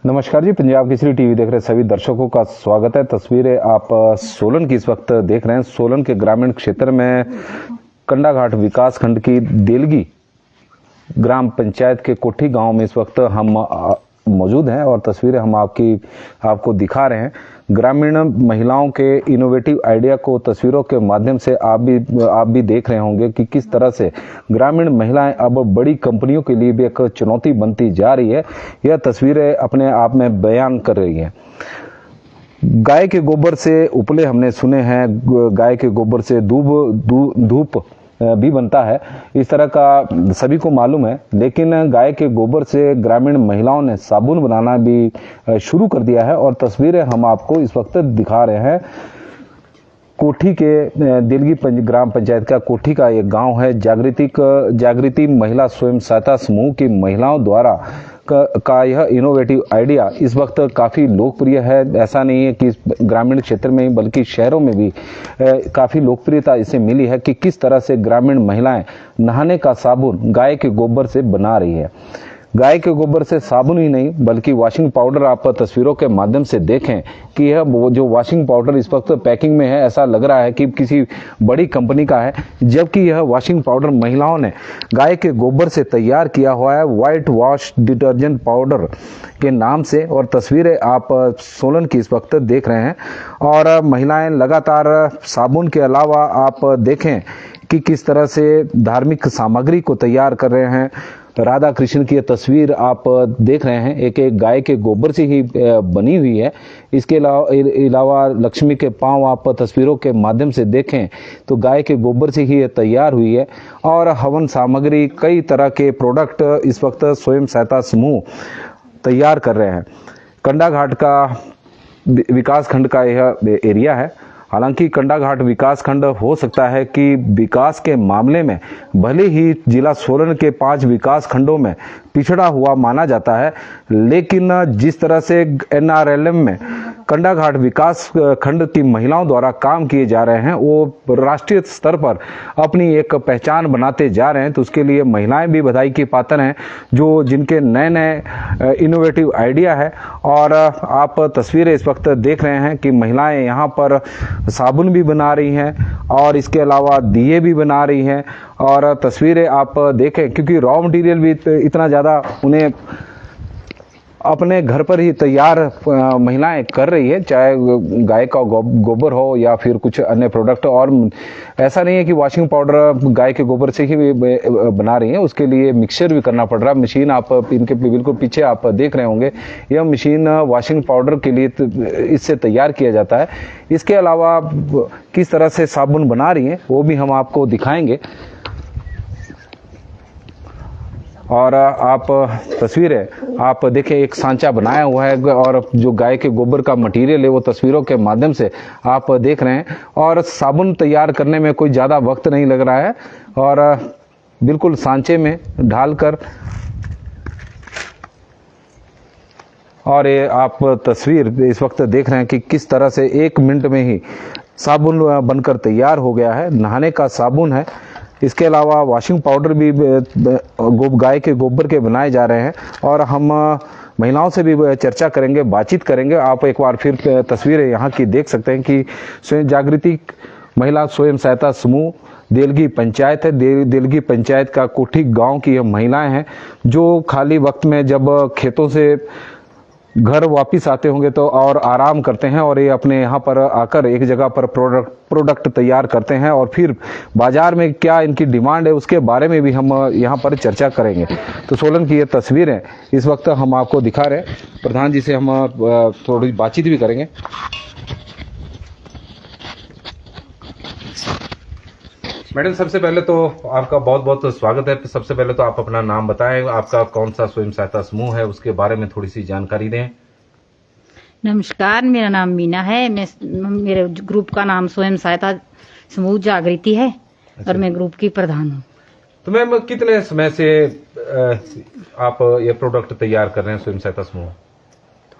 नमस्कार जी, पंजाब केसरी टीवी देख रहे सभी दर्शकों का स्वागत है। तस्वीरें आप सोलन की इस वक्त देख रहे हैं। सोलन के ग्रामीण क्षेत्र में कंडाघाट विकास खंड की देलगी ग्राम पंचायत के कोठी गांव में इस वक्त हम मौजूद हैं और तस्वीरें हम आपको दिखा रहे हैं। ग्रामीण महिलाओं के इनोवेटिव आइडिया को तस्वीरों के माध्यम से आप भी देख रहे होंगे कि किस तरह से ग्रामीण महिलाएं अब बड़ी कंपनियों के लिए भी एक चुनौती बनती जा रही है। यह तस्वीरें अपने आप में बयान कर रही हैं। गाय के गोबर से उपले हमने सुने हैं, गाय के गोबर से धूप भी बनता है, इस तरह का सभी को मालूम है। लेकिन गाय के गोबर से ग्रामीण महिलाओं ने साबुन बनाना भी शुरू कर दिया है और तस्वीरें हम आपको इस वक्त दिखा रहे हैं। कोठी के देलगी ग्राम पंचायत का कोठी का एक गांव है। जागृति महिला स्वयं सहायता समूह की महिलाओं द्वारा का यह इनोवेटिव आइडिया इस वक्त काफ़ी लोकप्रिय है। ऐसा नहीं है कि ग्रामीण क्षेत्र में ही बल्कि शहरों में भी काफ़ी लोकप्रियता इसे मिली है कि किस तरह से ग्रामीण महिलाएं नहाने का साबुन गाय के गोबर से बना रही है। गाय के गोबर से साबुन ही नहीं बल्कि वॉशिंग पाउडर आप तस्वीरों के माध्यम से देखें कि यह जो वॉशिंग पाउडर इस वक्त पैकिंग में है, ऐसा लग रहा है कि किसी बड़ी कंपनी का है, जबकि यह वॉशिंग पाउडर महिलाओं ने गाय के गोबर से तैयार किया हुआ है, व्हाइट वॉश डिटर्जेंट पाउडर के नाम से। और तस्वीरें आप सोलन की इस वक्त देख रहे हैं और महिलाएं लगातार साबुन के अलावा आप देखें कि किस तरह से धार्मिक सामग्री को तैयार कर रहे हैं। राधा कृष्ण की तस्वीर आप देख रहे हैं, एक गाय के गोबर से ही बनी हुई है। इसके अलावा लक्ष्मी के पांव आप तस्वीरों के माध्यम से देखें तो गाय के गोबर से ही तैयार हुई है। और हवन सामग्री, कई तरह के प्रोडक्ट इस वक्त स्वयं सहायता समूह तैयार कर रहे हैं। कंडाघाट का विकास खंड का यह एरिया है। हालांकि कंडाघाट विकास खंड हो सकता है कि विकास के मामले में भले ही जिला सोलन के 5 विकास खंडों में पिछड़ा हुआ माना जाता है, लेकिन जिस तरह से NRLM में कंडाघाट विकास खंड की महिलाओं द्वारा काम किए जा रहे हैं, वो राष्ट्रीय स्तर पर अपनी एक पहचान बनाते जा रहे हैं। तो उसके लिए महिलाएं भी बधाई की पात्र हैं, जो जिनके नए नए इनोवेटिव आइडिया है। और आप तस्वीरें इस वक्त देख रहे हैं कि महिलाएं यहाँ पर साबुन भी बना रही हैं और इसके अलावा दिए भी बना रही हैं। और तस्वीरें आप देखें, क्योंकि रॉ मटेरियल भी इतना ज़्यादा उन्हें अपने घर पर ही तैयार महिलाएं कर रही है, चाहे गाय का गोबर हो या फिर कुछ अन्य प्रोडक्ट। और ऐसा नहीं है कि वॉशिंग पाउडर गाय के गोबर से ही बना रही है, उसके लिए मिक्सचर भी करना पड़ रहा है। मशीन आप इनके बिल्कुल पीछे आप देख रहे होंगे, यह मशीन वॉशिंग पाउडर के लिए इससे तैयार किया जाता है। इसके अलावा किस तरह से साबुन बना रही है वो भी हम आपको दिखाएंगे। और आप तस्वीरें आप देखें, एक सांचा बनाया हुआ है और जो गाय के गोबर का मटेरियल है वो तस्वीरों के माध्यम से आप देख रहे हैं। और साबुन तैयार करने में कोई ज़्यादा वक्त नहीं लग रहा है और बिल्कुल सांचे में ढालकर, और ये आप तस्वीर इस वक्त देख रहे हैं कि किस तरह से 1 मिनट में ही साबुन बनकर तैयार हो गया है। नहाने का साबुन है। इसके अलावा वॉशिंग पाउडर भी गाय के गोबर के बनाए जा रहे हैं। और हम महिलाओं से भी चर्चा करेंगे, बातचीत करेंगे। आप एक बार फिर तस्वीरें यहाँ की देख सकते हैं कि स्वयं जागृति महिला स्वयं सहायता समूह देलगी पंचायत है। देलगी पंचायत का कोठी गांव की यह महिलाएं हैं, जो खाली वक्त में जब खेतों से घर वापिस आते होंगे तो और आराम करते हैं और ये अपने यहाँ पर आकर एक जगह पर प्रोडक्ट तैयार करते हैं। और फिर बाजार में क्या इनकी डिमांड है उसके बारे में भी हम यहाँ पर चर्चा करेंगे। तो सोलन की ये तस्वीरें इस वक्त हम आपको दिखा रहे हैं। प्रधान जी से हम थोड़ी बातचीत भी करेंगे। मैडम, सबसे पहले तो आपका बहुत बहुत स्वागत है। सबसे पहले तो आप अपना नाम बताएं, आपका कौन सा स्वयं सहायता समूह है, उसके बारे में थोड़ी सी जानकारी दें। नमस्कार, मेरा नाम मीना है। मेरे ग्रुप का नाम स्वयं सहायता समूह जागृति है और मैं ग्रुप की प्रधान हूँ। तो मैम कितने समय से आप ये प्रोडक्ट तैयार कर रहे हैं स्वयं सहायता समूह?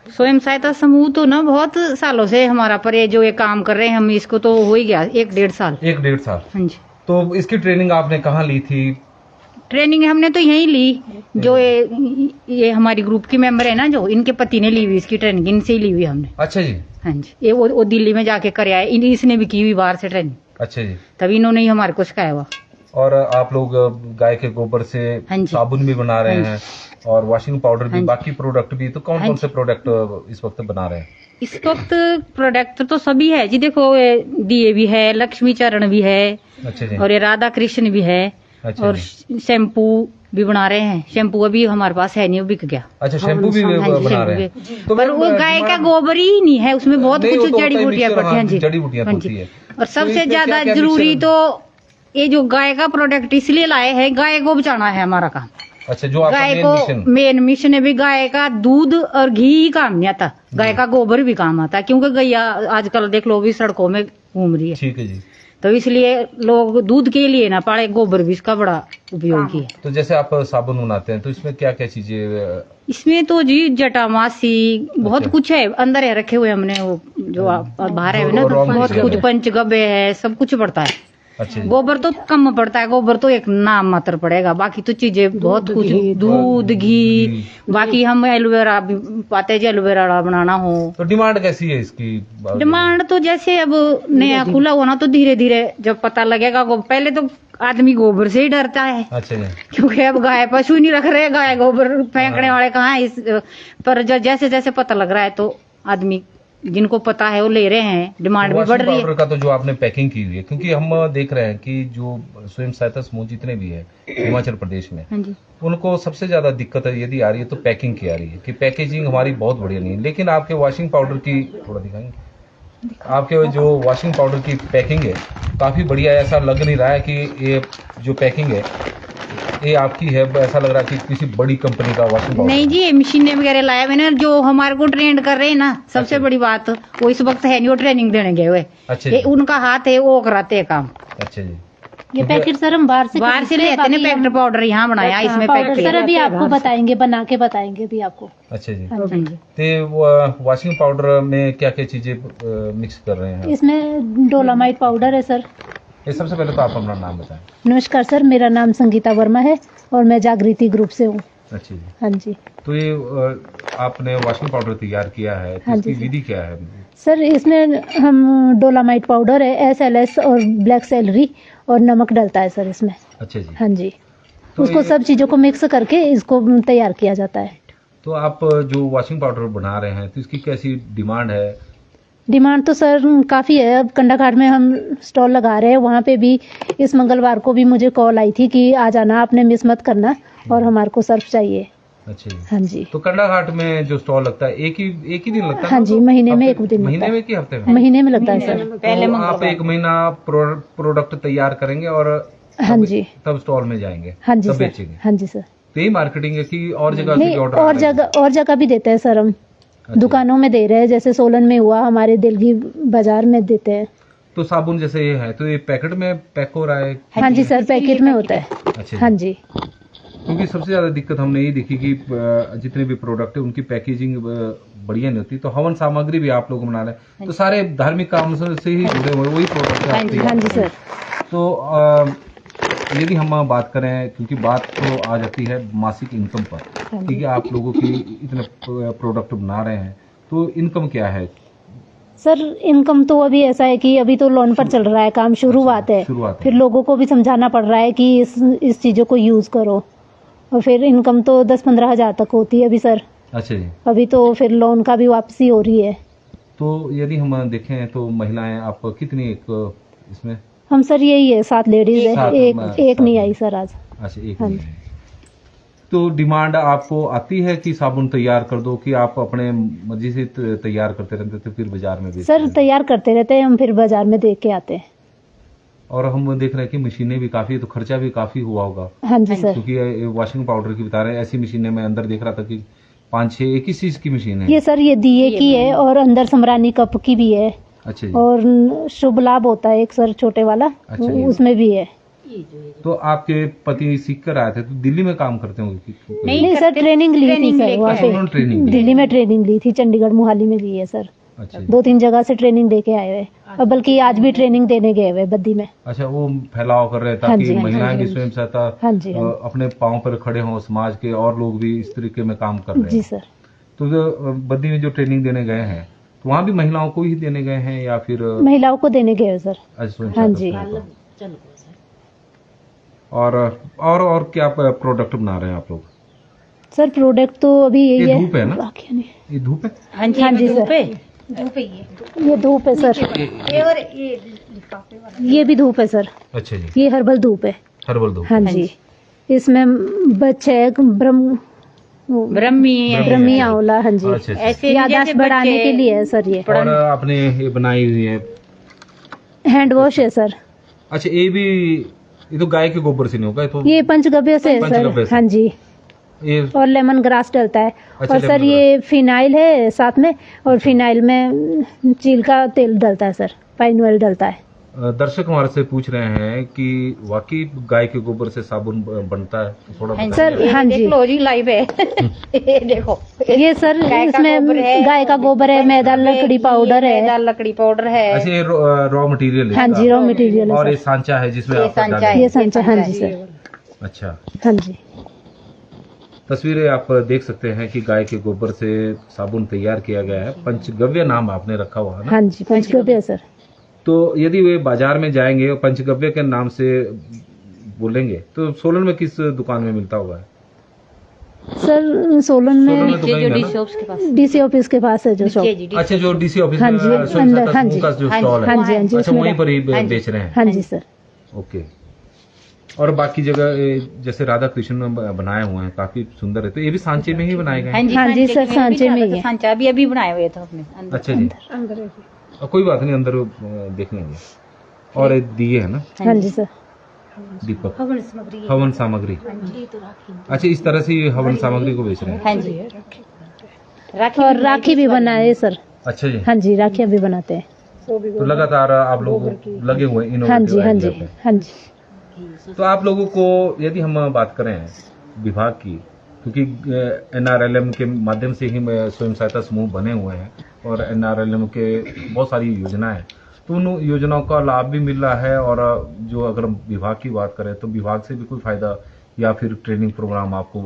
स्वयं सहायता समूह तो ना बहुत सालों से हमारा पर ये जो ये काम कर रहे हैं हम, इसको तो हो ही गया 1-1.5 साल। 1-1.5 साल। हाँ जी। तो इसकी ट्रेनिंग आपने कहाँ ली थी? ट्रेनिंग हमने तो यहीं ली, जो ये हमारी ग्रुप की मेंबर है ना, जो इनके पति ने ली हुई इसकी ट्रेनिंग, इनसे ही ली हुई हमने। अच्छा जी। हाँ जी। ये वो दिल्ली में जाके कर आए, इसने भी की हुई बाहर से ट्रेनिंग। अच्छा जी। तभी इन्होंने ही हमारे को सिखाया हुआ। और आप लोग गाय के गोबर से हाँ जी। साबुन भी बना रहे हाँ हैं और वॉशिंग पाउडर भी, हाँ जी। बाकी प्रोडक्ट भी। तो कौन हाँ कौन जी। से प्रोडक्ट इस वक्त बना रहे हैं? इस वक्त प्रोडक्ट तो सभी है जी, देखो ये दिए भी है, लक्ष्मी चरण भी है, अच्छा जी। और ये राधा कृष्ण भी है, अच्छा और जी। शैम्पू भी बना रहे हैं। शैम्पू अभी हमारे पास है नहीं, वो बिक गया। अच्छा, शैम्पू भी हाँ जी, बना रहे शैम्पू हैं। भी। तो पर मैम, वो गाय का डिमांड- गोबर ही नहीं है, उसमें बहुत नहीं, वो कुछ तो जड़ी होता है बूटियां मिक्सचर, पड़ती हैं। हाँ जी, जड़ी बूटियां हाँ होती जी। है। और सबसे इसमें ज्यादा क्या-क्या जरूरी मिक्सचर तो ये जो गाय का प्रोडक्ट इसलिए लाए हैं, गाय को बचाना है हमारा काम। अच्छा, जो आपका गाय मेन को मिशन। मेन मिशन है भी, गाय का दूध और घी ही काम नहीं आता, गाय का गोबर भी काम आता है, क्योंकि गैया आजकल देख लो भी सड़कों में घूम रही है। ठीक है जी। तो इसलिए लोग दूध के लिए ना पाले, गोबर भी इसका बड़ा उपयोगी है। तो जैसे आप साबुन बनाते हैं तो इसमें क्या क्या चीजें? इसमें तो जी जटामासी बहुत अच्छा। कुछ है, अंदर है रखे हुए हमने, वो जो बाहर है ना, जो तो raw बहुत material कुछ है। पंचगव्य है, सब कुछ पड़ता है। अच्छा जी। गोबर तो कम पड़ता है, गोबर तो एक नाम मात्र पड़ेगा, बाकी तो चीजें बहुत कुछ, दूध घी, बाकी हम एलोवेरा भी पाते हैं, जो एलोवेरा बनाना हो। तो डिमांड कैसी है इसकी? डिमांड तो जैसे अब नया खुला हुआ ना, तो धीरे धीरे जब पता लगेगा, पहले तो आदमी गोबर से ही डरता है। अच्छा जी। क्योंकि अब गाय पशु ही नहीं रख रहे, गाय गोबर फेंकने वाले कहाँ है इस, पर जैसे जैसे पता लग रहा है तो आदमी जिनको पता है वो ले रहे हैं, डिमांड भी बढ़ वॉशिंग रही है। पाउडर का तो जो आपने पैकिंग की हुई है, क्योंकि हम देख रहे हैं कि जो स्वयं सहायता समूह जितने भी है हिमाचल प्रदेश में, हाँ जी। उनको सबसे ज्यादा दिक्कत यदि आ रही है तो पैकिंग की आ रही है कि पैकेजिंग हमारी बहुत बढ़िया नहीं है। लेकिन आपके वॉशिंग पाउडर की, थोड़ा दिखाएंगे, आपके जो वॉशिंग पाउडर की पैकिंग है काफी बढ़िया है। ऐसा लग नहीं रहा है कि ये जो पैकिंग है ये आपकी है, ऐसा लग रहा है कि किसी बड़ी कंपनी का वॉशिंग पाउडर। नहीं जी, ये मशीनें वगैरह लाए हुए ना, जो हमारे को ट्रेंड कर रहे हैं ना, सबसे अच्छा। बड़ी बात वो इस वक्त है नहीं, वो ट्रेनिंग देने गए हुए। अच्छा ये जी। उनका हाथ है, वो कराते हैं काम। अच्छा जी। ये पैकेट सर हम बाहर से ले आते हैं, पैक्ट पाउडर यहाँ बनाया, इसमें पैक पाउडर किया। सर अभी आपको बताएंगे, बना के बताएंगे अभी आपको। अच्छा जी। हाँ जी। तो वॉशिंग पाउडर में क्या क्या चीजें मिक्स कर रहे हैं? इसमें डोलामाइट पाउडर है सर। ये सबसे पहले तो आप अपना नाम बताएं। नमस्कार सर, मेरा नाम संगीता वर्मा है और मैं जागृति ग्रुप से हूँ। अच्छा जी। हाँ जी तो ये आपने वॉशिंग पाउडर तैयार किया है, तो हाँ इसकी जी। विधि क्या है? सर, इसमें हम डोलामाइट पाउडर है, SLS और ब्लैक सेलरी और नमक डलता है सर इसमें। अच्छा जी। हाँ जी। तो उसको सब चीज़ों को मिक्स करके इसको तैयार किया जाता है। तो आप जो वॉशिंग पाउडर बना रहे हैं तो इसकी कैसी डिमांड है? डिमांड तो सर काफ़ी है। अब कंडाघाट में हम स्टॉल लगा रहे हैं, वहाँ पे भी इस मंगलवार को भी मुझे कॉल आई थी कि आ जाना, आपने मिस मत करना और हमारे को सर्फ चाहिए। अच्छा जी। हाँ जी। तो कंडाघाट में जो स्टॉल लगता है एक ही दिन लगता है? हाँ जी, महीने में एक दिन महीने लगता में कि हफ्ते है। में? महीने में लगता है सर। पहले तो आप एक महीना प्रोडक्ट तैयार करेंगे और हाँ जी। तब स्टॉल में जाएंगे, हाँ जी तब सर। बेचेंगे। हाँ जी सर। तो यही मार्केटिंग है कि और जगह से भी नहीं, ऑर्डर? और जगह भी देते हैं सर हम। अच्छा। दुकानों में दे रहे हैं, जैसे सोलन में हुआ, हमारे दिल्ली बाजार में देते हैं। तो साबुन जैसे ये है तो ये पैकेट में पैक हो रहा है? हाँ जी सर, पैकेट में होता है। अच्छा। हाँ जी। क्योंकि सबसे ज्यादा दिक्कत हमने यही देखी कि जितने भी प्रोडक्ट है उनकी पैकेजिंग बढ़िया नहीं होती। तो हवन सामग्री भी आप लोग बना रहे हैं, तो सारे धार्मिक काम से ही जुड़े हुए वही प्रोडक्ट है आपके? हाँ जी सर। तो यदि हम बात करें, क्योंकि बात तो आ जाती है मासिक इनकम पर, क्योंकि आप लोगों की इतने प्रोडक्ट बना रहे हैं, तो इनकम क्या है? सर, इनकम तो अभी ऐसा है कि अभी तो लोन पर चल रहा है काम, शुरुआत है। शुरुआत है। फिर लोगों को भी समझाना पड़ रहा है कि इस चीज़ों को यूज़ करो, और फिर इनकम तो 10-15 हज़ार तक होती है अभी सर। अच्छा जी। अभी तो फिर लोन का भी वापसी हो रही है। तो यदि हम देखें तो महिलाएं आप कितनी इसमें? हम सर यही है, 7 लेडीज है, सात एक नहीं आई सर आज। अच्छा, एक हाँ नहीं है। तो डिमांड आपको आती है कि साबुन तैयार कर दो, कि आप अपने मर्जी से तैयार करते रहते थे फिर बाजार में बेचते सर हैं? तैयार करते रहते हैं हम, फिर बाजार में देख के आते हैं। और हम देख रहे हैं कि मशीनें भी काफी, तो खर्चा भी काफी हुआ होगा, हाँ जी सर। क्योंकि वॉशिंग पाउडर की बता रहे हैं, ऐसी मशीनें मैं अंदर देख रहा था कि 5-6 एक ही चीज की मशीन है। ये सर ये दिए की है और अंदर समरानी कप की भी है अच्छा जी। और शुभ लाभ होता है एक सर छोटे वाला, अच्छा जी। उसमें भी है। तो आपके पति सीख कर आए थे तो दिल्ली में काम करते होंगे नहीं सर, ट्रेनिंग ली थी सर वहाँ अच्छा, उन्होंने पे, ट्रेनिंग ली। दिल्ली में ट्रेनिंग ली थी, चंडीगढ़ मोहाली में ली है सर। अच्छा जी। 2-3 जगह से ट्रेनिंग दे के आए हुए, और बल्कि आज भी ट्रेनिंग देने गए हुए बद्दी में। अच्छा, वो फैलाव कर रहे हैं हाँ ताकि जी, हाँ जी, महिलाएं हाँ भी जी। स्वयं सहायता हाँ जी, हाँ जी। अपने पांव पर खड़े हों, समाज के और लोग भी इस तरीके में काम कर रहे जी हैं। सर। तो जो बद्दी में जो ट्रेनिंग देने गए हैं तो वहाँ भी महिलाओं को ही देने गए हैं या फिर महिलाओं को देने गए हुए सर। स्वयं हाँ सहायता जी। समूह को? और क्या प्रोडक्ट बना रहे हैं आप लोग? सर प्रोडक्ट तो अभी यही ये है। धूप है ना? बाकी नहीं। ये धूप है? हाँ जी, हाँ जी धूप सर। है। ये धूप है सर, ये और ये लिफाफे वाला। ये भी धूप है सर, अच्छा जी। ये हर्बल धूप है। हर्बल धूप। हाँ जी, इसमें बच्चे ब्रह्मी आंवला, हाँ जी, अच्छा, अच्छा। ऐसे याददाश्त बढ़ाने के लिए है सर ये। और आपने ये बनाई हुई है? हैंड वॉश है सर, अच्छा, ये तो गाय के गोबर से नहीं होगा, ये तो ये पंचगव्य से है पंचगव्य सर। से। हाँ जी, ये और लेमन ग्रास डलता है। अच्छा, और सर लेमन ये फिनाइल है साथ में, और फिनाइल में चील का तेल डलता है सर, पाइन ऑयल डलता है। दर्शक हमारे से पूछ रहे हैं कि वाकई गाय के गोबर से साबुन बनता है, थोड़ा हाँ बताइए। सर, हाँ जी, देख लो जी, लाइव है। ये देखो, ये सर इसमें गाय का गोबर है, मैदा लकड़ी पाउडर मैदा है। लकड़ी पाउडर है। अच्छा, ये रॉ मटेरियल है हाँ इसका? जी, रॉ मटेरियल है और ये सर। सांचा है जिसमें ये आप सांचा डालेंगे? है। ये सांचा, हाँ जी सर। अच्छा, हाँ जी, तस्वीरें आप देख सकते हैं कि गाय के गोबर से साबुन तैयार किया गया है। पंचगव्य नाम आपने रखा हुआ है ना? हाँ जी, पंचगव्य है सर। तो यदि वे बाजार में जाएंगे और पंचगव्य के नाम से बोलेंगे तो सोलन में किस दुकान में मिलता होगा? सर सोलन सोलन में में तो कहीं है ना? के पास डीसी ऑफिस के पास है जो शॉप। अच्छा, जो डीसी ऑफिस हाँ में जी, स्वयं अंदर, सहायता हाँ समूह जी। का जो स्टॉल है, हाँ जी, हाँ जी, अच्छा उसमें वहीं पर ही हाँ जी। बेच रहे हैं? हाँ जी सर। ओके। और बाकी जगह जैसे राधा कृष्ण में बनाए हुए हैं, काफी सुंदर है, तो ये भी सांचे में ही बनाए गए हैं? हाँ जी सर, सांचे में ही है। सांचा भी अभी बनाए हुए थे अपने अंदर। अच्छा जी, कोई बात नहीं, अंदर देख लेंगे। और ये दिए है ना? हाँ जी सर। दीपक, हवन सामग्री। अच्छा, इस तरह से ये हवन सामग्री को बेच रहे हैं? हाँ जी, राखी और राखी भी बनाए सर। अच्छा जी। हाँ जी, राखियाँ भी बनाते हैं। तो लगातार आप लोग लगे हुए हैं हाँ जी, innovative हाँ idea जी, पे। हाँ जी। तो आप लोगों को यदि हम बात करें विभाग की, क्योंकि NRLM के माध्यम से ही स्वयं सहायता समूह बने हुए हैं और NRLM के बहुत सारी योजनाएं हैं, तो उन योजनाओं का लाभ भी मिल रहा है। और जो अगर हम विभाग की बात करें तो विभाग से भी कोई फायदा या फिर ट्रेनिंग प्रोग्राम आपको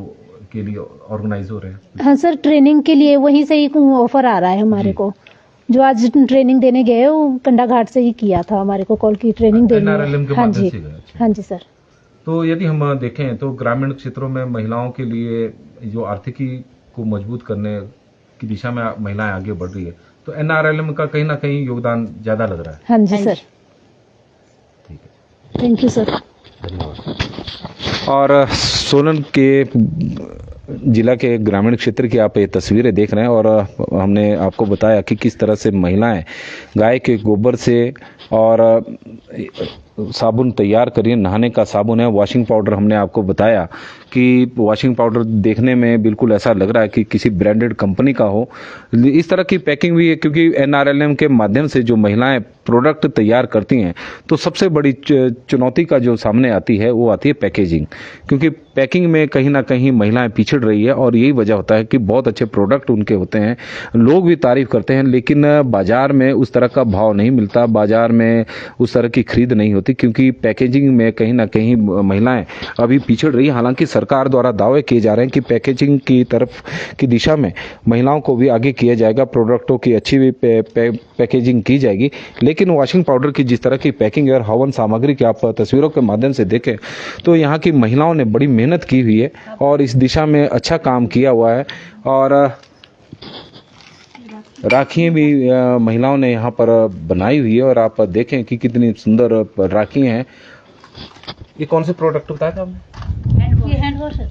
के लिए ऑर्गेनाइज हो रहे हैं? हाँ सर, ट्रेनिंग के लिए वहीं से ही ऑफर आ रहा है हमारे जी। को। जो आज ट्रेनिंग देने गए वो कंडा घाट से ही किया था, हमारे को कॉल की ट्रेनिंग देनी NRLM के है। हाँ माध्यम जी, से गए? अच्छा। हाँ जी सर। तो यदि हम देखें तो ग्रामीण क्षेत्रों में महिलाओं के लिए जो आर्थिकी को मजबूत करने की दिशा में महिलाएं आगे बढ़ रही है, तो NRLM का कहीं ना कहीं योगदान ज्यादा लग रहा है। हाँ जी सर, ठीक है, थैंक यू सर। धन्यवाद। और सोलन के जिला के ग्रामीण क्षेत्र की आप ये तस्वीरें देख रहे हैं और हमने आपको बताया कि किस तरह से महिलाएं गाय के गोबर से और साबुन तैयार करिए, नहाने का साबुन है, वॉशिंग पाउडर हमने आपको बताया कि वॉशिंग पाउडर देखने में बिल्कुल ऐसा लग रहा है कि किसी ब्रांडेड कंपनी का हो। इस तरह की पैकिंग भी है क्योंकि NRLM के माध्यम से जो महिलाएं प्रोडक्ट तैयार करती हैं तो सबसे बड़ी चुनौती का जो सामने आती है वो आती है पैकेजिंग, क्योंकि पैकिंग में कहीं ना कहीं महिलाएं पिछड़ रही है और यही वजह होता है कि बहुत अच्छे प्रोडक्ट उनके होते हैं, लोग भी तारीफ करते हैं, लेकिन बाजार में उस तरह का भाव नहीं मिलता, बाजार में उस तरह की खरीद नहीं होती क्योंकि पैकेजिंग में कहीं ना कहीं महिलाएं अभी पिछड़ रही है। हालांकि सरकार द्वारा दावे किए जा रहे हैं कि पैकेजिंग की तरफ की दिशा में महिलाओं को भी आगे किया जाएगा, प्रोडक्टों की अच्छी भी पैकेजिंग की जाएगी, लेकिन वॉशिंग पाउडर की जिस तरह की पैकिंग है और हवन सामग्री की आप तस्वीरों के माध्यम से देखें तो यहाँ की महिलाओं ने बड़ी मेहनत की हुई है और इस दिशा में अच्छा काम किया हुआ है। और राखियाँ भी महिलाओं ने यहाँ पर बनाई हुई है और आप देखें कि कितनी सुंदर राखी हैं। ये कौन से प्रोडक्ट बताया था आपने? हैंड वॉश है।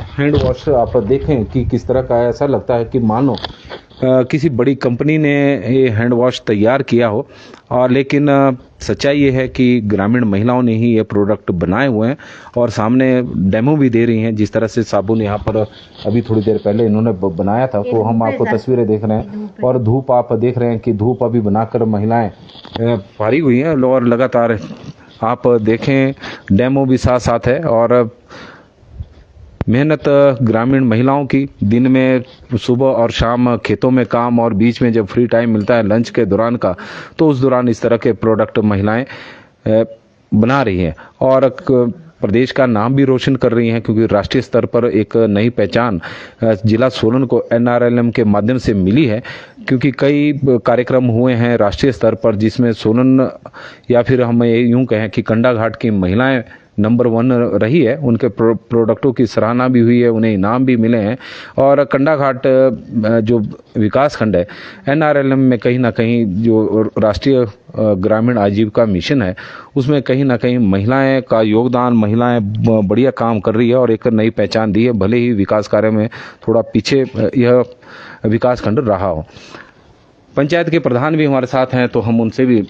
Hand wash. आप देखें कि किस तरह का है, ऐसा लगता है कि मानो किसी बड़ी कंपनी ने ये हैंड वॉश तैयार किया हो, और लेकिन सच्चाई ये है कि ग्रामीण महिलाओं ने ही ये प्रोडक्ट बनाए हुए हैं और सामने डेमो भी दे रही हैं। जिस तरह से साबुन यहाँ पर अभी थोड़ी देर पहले इन्होंने बनाया था, तो हम आपको तस्वीरें देख रहे हैं और धूप आप देख रहे हैं कि धूप अभी बनाकर महिलाएं फारिग हुई हैं और लगातार आप देखें डेमो भी साथ साथ है। और मेहनत ग्रामीण महिलाओं की दिन में सुबह और शाम खेतों में काम, और बीच में जब फ्री टाइम मिलता है लंच के दौरान का, तो उस दौरान इस तरह के प्रोडक्ट महिलाएं बना रही हैं और प्रदेश का नाम भी रोशन कर रही हैं, क्योंकि राष्ट्रीय स्तर पर एक नई पहचान जिला सोलन को NRLM के माध्यम से मिली है। क्योंकि कई कार्यक्रम हुए हैं राष्ट्रीय स्तर पर जिसमें सोलन, या फिर हम यूं कहें कि कंडाघाट की महिलाएं नंबर 1 रही है। उनके प्रोडक्टों की सराहना भी हुई है, उन्हें इनाम भी मिले हैं। और कंडाघाट जो विकास खंड है NRLM में कहीं ना कहीं जो राष्ट्रीय ग्रामीण आजीविका मिशन है, उसमें कहीं ना कहीं महिलाएं का योगदान, महिलाएं बढ़िया काम कर रही है और एक नई पहचान दी है, भले ही विकास कार्य में थोड़ा पीछे यह विकास खंड रहा हो। पंचायत के प्रधान भी हमारे साथ हैं, तो हम उनसे भी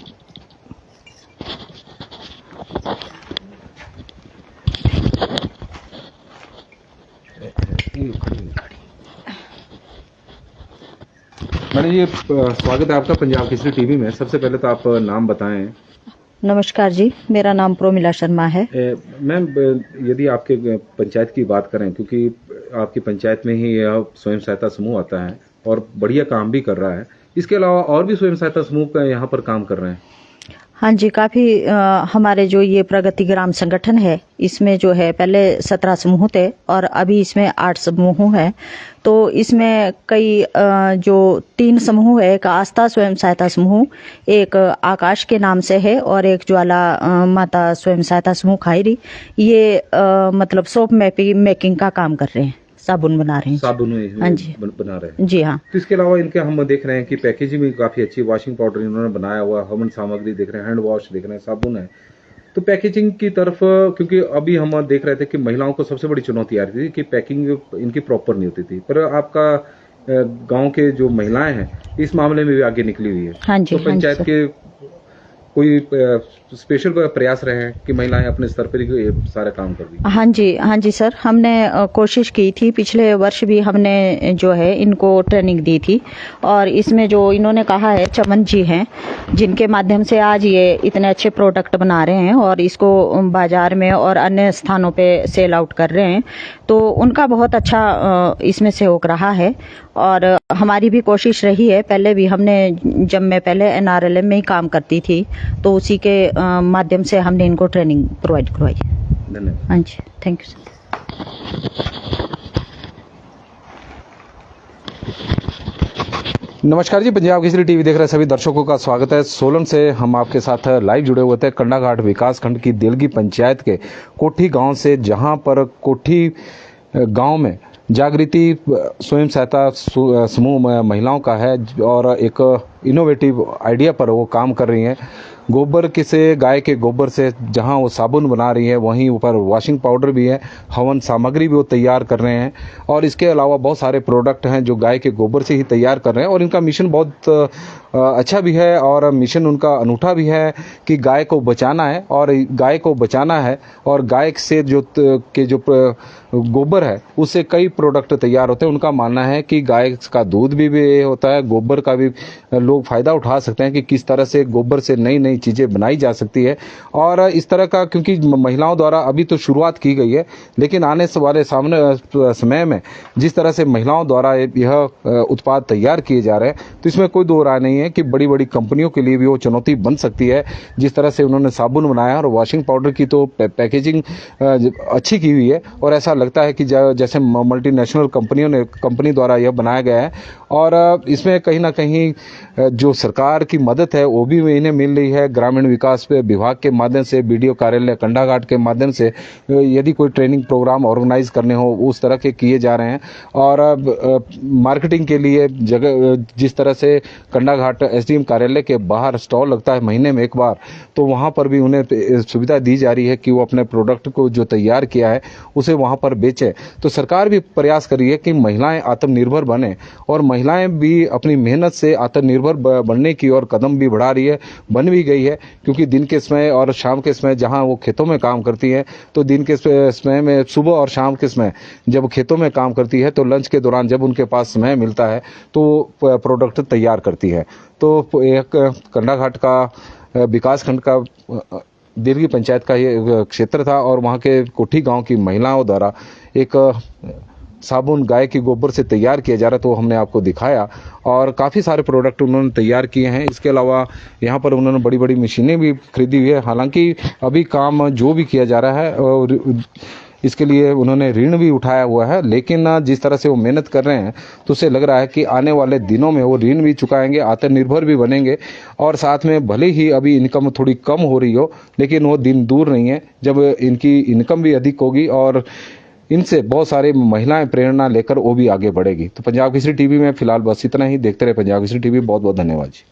मैडम जी, स्वागत है आपका पंजाब केसरी टीवी में। सबसे पहले तो आप नाम बताएं। नमस्कार जी, मेरा नाम प्रोमिला शर्मा है। मैम, यदि आपके पंचायत की बात करें, क्योंकि आपकी पंचायत में ही यह स्वयं सहायता समूह आता है और बढ़िया काम भी कर रहा है, इसके अलावा और भी स्वयं सहायता समूह का यहाँ पर काम कर रहे हैं? हाँ जी, काफी हमारे जो ये प्रगति ग्राम संगठन है, इसमें जो है पहले 17 समूह थे और अभी इसमें 8 समूह हैं। तो इसमें कई जो 3 समूह है, एक आस्था स्वयं सहायता समूह, एक आकाश के नाम से है और एक ज्वाला माता स्वयं सहायता समूह खायरी। ये मतलब सोप मेकिंग का काम कर रहे हैं, साबुन बना रहे हैं। साबुन हाँ जी, बना रहे हैं जी हाँ। तो इसके अलावा इनके हम देख रहे हैं कि पैकेजिंग भी काफी अच्छी, वॉशिंग पाउडर इन्होंने बनाया हुआ, हवन सामग्री देख रहे हैं, हैंड वॉश देख रहे हैं, साबुन है। तो पैकेजिंग की तरफ, क्योंकि अभी हम देख रहे थे कि महिलाओं को सबसे बड़ी चुनौती आ रही थी कि पैकिंग इनकी प्रॉपर नहीं होती थी, पर आपका गांव के जो महिलाएं हैं इस मामले में भी आगे निकली हुई है। हाँ जी, तो पंचायत के कोई स्पेशल प्रयास रहे हैं कि महिलाएं अपने स्तर पर ही सारा काम कर रही? हाँ जी सर, हमने कोशिश की थी, पिछले वर्ष भी हमने जो है इनको ट्रेनिंग दी थी। और इसमें जो इन्होंने कहा है, चमन जी हैं, जिनके माध्यम से आज ये इतने अच्छे प्रोडक्ट बना रहे हैं और इसको बाजार में और अन्य स्थानों पे सेल आउट कर रहे हैं, तो उनका बहुत अच्छा इसमें सहयोग रहा है। और हमारी भी कोशिश रही है, पहले भी हमने, जब मैं पहले NRLM में ही काम करती थी, तो उसी के माध्यम से हमने इनको ट्रेनिंग प्रोवाइड करवाई। धन्यवाद। हाँ जी, थैंक यू सर। नमस्कार जी, पंजाब केसरी टीवी देख रहे सभी दर्शकों का स्वागत है। सोलन से हम आपके साथ लाइव जुड़े हुए थे, कंडाघाट विकास खंड की देलगी पंचायत के कोठी गांव से, जहां पर कोठी गांव में जागृति स्वयं सहायता समूह महिलाओं का है और एक इनोवेटिव आइडिया पर वो काम कर रही हैं। गोबर से, गाय के गोबर से जहां वो साबुन बना रही है, वहीं ऊपर वॉशिंग पाउडर भी है, हवन सामग्री भी वो तैयार कर रहे हैं। और इसके अलावा बहुत सारे प्रोडक्ट हैं जो गाय के गोबर से ही तैयार कर रहे हैं। और इनका मिशन बहुत अच्छा भी है और मिशन उनका अनूठा भी है कि गाय को बचाना है, और गाय को बचाना है। और गाय से जो गोबर है उससे कई प्रोडक्ट तैयार होते हैं। उनका मानना है कि गाय का दूध भी होता है, गोबर का भी लोग फायदा उठा सकते हैं कि किस तरह से गोबर से नई नई चीजें बनाई जा सकती है। और इस तरह का, क्योंकि महिलाओं द्वारा अभी तो शुरुआत की गई है, लेकिन आने वाले समय में जिस तरह से महिलाओं द्वारा यह उत्पाद तैयार किए जा रहे हैं, तो इसमें कोई दो राय नहीं है कि बड़ी बड़ी कंपनियों के लिए भी वो चुनौती बन सकती है। जिस तरह से उन्होंने साबुन बनाया और वॉशिंग पाउडर की तो पैकेजिंग अच्छी की हुई है, और ऐसा लगता है कि जैसे मल्टीनेशनल कंपनी द्वारा यह बनाया गया है। और इसमें कहीं ना कहीं जो सरकार की मदद है वो भी इन्हें मिल रही है। ग्रामीण विकास विभाग के माध्यम से, BDO कार्यालय कंडाघाट के माध्यम से यदि कोई ट्रेनिंग प्रोग्राम ऑर्गेनाइज करने हो, उस तरह के किए जा रहे हैं। और मार्केटिंग के लिए जगह, जिस तरह से कंडाघाट SDM कार्यालय के बाहर स्टॉल लगता है महीने में एक बार, तो वहां पर भी उन्हें सुविधा दी जा रही है कि वो अपने प्रोडक्ट को जो तैयार किया है उसे वहां पर बेचे। तो सरकार भी प्रयास कर रही है कि महिलाएं आत्मनिर्भर बने और महिलाएं भी अपनी मेहनत से आत्मनिर्भर बनने की ओर कदम भी बढ़ा रही है, बन भी गई है। क्योंकि दिन के समय और शाम के समय जहां वो खेतों में काम करती है, तो दिन के समय में सुबह और शाम के समय जब खेतों में काम करती है, तो लंच के दौरान जब उनके पास समय मिलता है तो वो प्रोडक्ट तैयार करती है। तो एक कंडाघाट का विकास खंड का देलगी पंचायत का ये क्षेत्र था और वहाँ के कोठी गांव की महिलाओं द्वारा एक साबुन गाय की गोबर से तैयार किया जा रहा है, तो हमने आपको दिखाया। और काफ़ी सारे प्रोडक्ट उन्होंने तैयार किए हैं। इसके अलावा यहाँ पर उन्होंने बड़ी बड़ी मशीनें भी खरीदी हुई है। हालांकि अभी काम जो भी किया जा रहा है और इसके लिए उन्होंने ऋण भी उठाया हुआ है, लेकिन जिस तरह से वो मेहनत कर रहे हैं तो उसे लग रहा है कि आने वाले दिनों में वो ऋण भी चुकाएंगे, आत्मनिर्भर भी बनेंगे। और साथ में भले ही अभी इनकम थोड़ी कम हो रही हो, लेकिन वो दिन दूर नहीं है जब इनकी इनकम भी अधिक होगी और इनसे बहुत सारी महिलाएं प्रेरणा लेकर वो भी आगे बढ़ेगी। तो पंजाब केसरी टीवी में फिलहाल बस इतना ही। देखते रहे पंजाब केसरी टीवी। बहुत बहुत धन्यवाद जी।